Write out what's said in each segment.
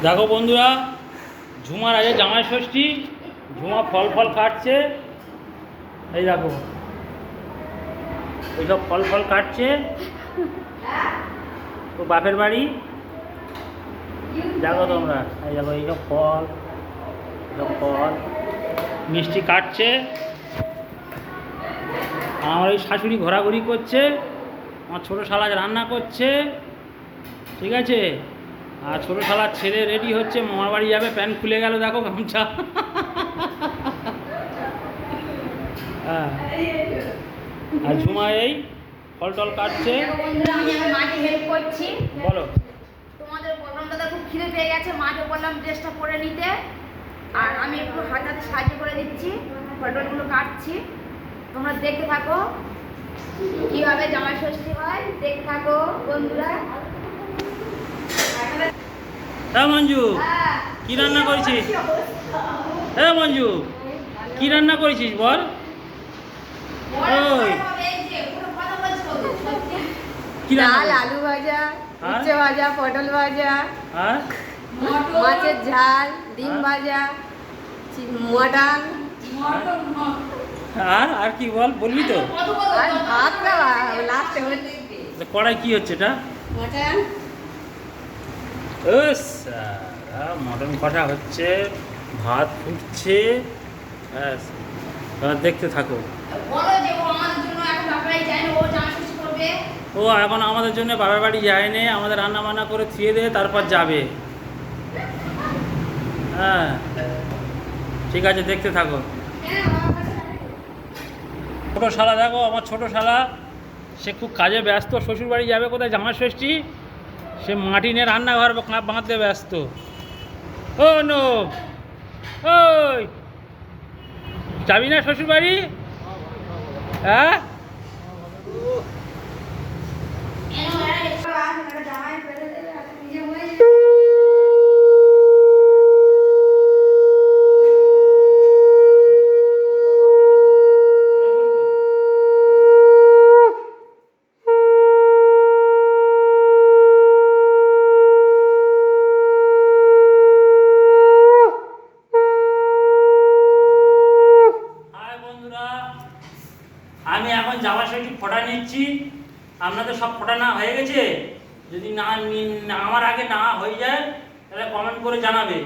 দেখো বন্ধুরা, ঝুমার আগে জামাই ষষ্ঠী। ঝুমা ফল ফল কাটছে। এই দেখো, এইসব ফল ফল কাটছে। তো বাপের বাড়ি দেখো তোমরা, এই দেখো এইসব ফল, এইসব ফল মিষ্টি কাটছে। আর আমার ওই শাশুড়ি ঘোরাঘুরি করছে, আমার ছোটো শালা রান্না করছে, ঠিক আছে। আর ছোটো শালার ছেলে রেডি হচ্ছে, মামার বাড়ি যাবে, প্যান্ট খুলে গেল দেখো, গামছা। হ্যাঁ, আর ঝুমা এই ফল টল কাটছে। আমি মাকে হেল্প করছি। বলো। তোমাদের বললাম দাদা খুব খিদে পেয়ে গেছে, মাকে বললাম ড্রেসটা পরে নিতে, আর আমি একটু হাতে হাতে সাহায্য করে দিচ্ছি, ফলগুলো কাটছি। তোমরা দেখতে থাকো কিভাবে জামাই ষষ্ঠী হয়, দেখতে থাকো বন্ধুরা। হ্যাঁ মঞ্জু, কি রান্না করেছিস? হ্যাঁ মঞ্জু, কি রান্না করেছিস বল? ওই কি রান্না ডাল, করেছিস? আলু ভাজা, আর? উচ্ছে ভাজা, পটল ভাজা, আর মাছের ঝাল, ডিম আর? ভাজা, মটন, আর আর কি বল, বলবি তো? আর ভাত খাওয়া লাস্টে হচ্ছে কড়াই কি হচ্ছে এটা? মটন। মটন কষা হচ্ছে, ভাত ফুটছে, ব্যাস, এবার দেখতে থাকো। বলো যে ও আমাদের জন্য এখন আপনারাই জানেন ও জামা ষষ্ঠী করবে। ও এখন আমাদের জন্য বাবার বাড়ি যায়নি, আমাদের রান্না বান্না করে থুয়ে দেয়, তারপর যাবে। হ্যাঁ, ঠিক আছে, দেখতে থাকো। ছোটো শালা দেখো, আমার ছোটো শালা, সে খুব কাজে ব্যস্ত, শ্বশুর বাড়ি যাবে কোথায় জামাই ষষ্ঠী, সে মাটি নিয়ে রান্নাঘর বাঁধতে ব্যস্ত। ও নো, ওই যাবি না শ্বশুর বাড়ি? হ্যাঁ, আমি এখন জামাই ষষ্ঠী ফোঁটা নিচ্ছি। আপনাদের সব ফোঁটা না হয়ে গেছে? যদি আমার আগে না হয়ে যায় তাহলে কমেন্ট করে জানাবে।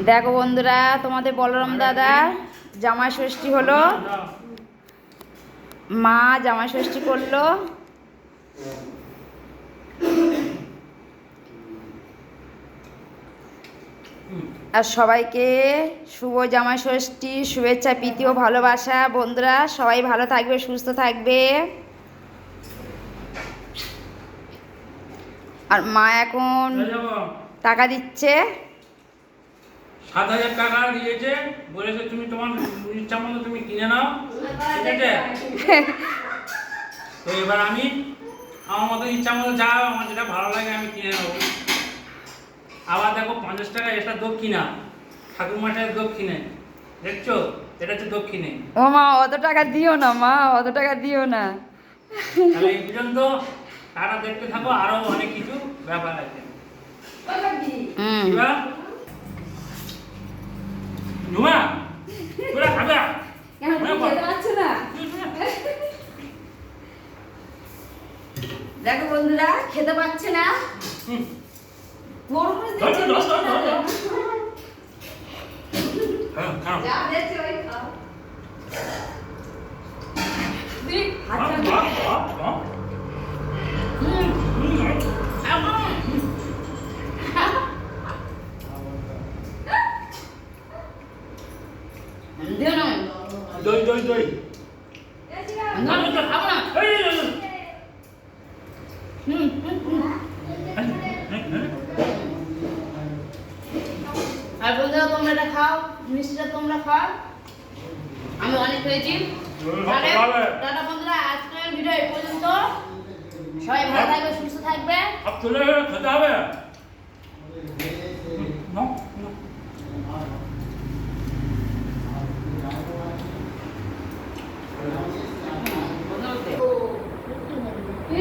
দেখো বন্ধুরা, তোমাদের বলরাম দাদা জামাই ষষ্ঠী হলো, মা জামাই ষষ্ঠী করলো। আর সবাইকে শুভ জামাই ষষ্ঠী শুভেচ্ছা, প্রীতি ও ভালোবাসা। বন্ধুরা সবাই ভালো থাকবে, সুস্থ থাকবে। আর মা এখন টাকা দিচ্ছে, 7,000 টাকা দিয়েছে, বলেছে তুমি তোমার ইচ্ছা মতো তুমি কিনে নাও, ঠিক আছে। তো এবার আমি আমার মতো ইচ্ছা মতো যা আমার যেটা ভালো লাগে আমি কিনে নেবো। আবার দেখো 50 টাকা এটা দক্ষিণা, ঠাকুরমাটার দক্ষিণে, দেখছো, এটা হচ্ছে দক্ষিণে। ও মা অত টাকা দিও না, মা অত টাকা দিও না। তাহলে এই পর্যন্ত তারা দেখতে থাকো, আরো অনেক কিছু ব্যাপার আছে। হুম এবার নুমা তোরা খাবে? কেন তুমি খেতে পারছো না? দেখো বন্ধুরা, খেতে পাচ্ছে না। হুম। তরমুজ ধর, দিচ্ছে, ধর, মিষ্টি ধর, না ধর, তো? হ্যাঁ, খাও। যা দিয়েছে ওই খাও। দিক, খাও, হাতটা খাও, দিক। খাও, খাও। হুম, হুম, এখন। দিও না। দই দই দই। না, না, খাবো না। এই, এই, এই, এই। হুম, হুম, হুম। আর বন্ধুরা তোমরা এটা খাও, মিষ্টিটা তোমরা খাও। আমি অনেক খেয়েছি। তাহলে টাটা বন্ধুরা, আজকের ভিডিও এই পর্যন্ত। সবাই ভালো থাকবে, সুস্থ থাকবে। সব চলে গেলে খেতে হবে।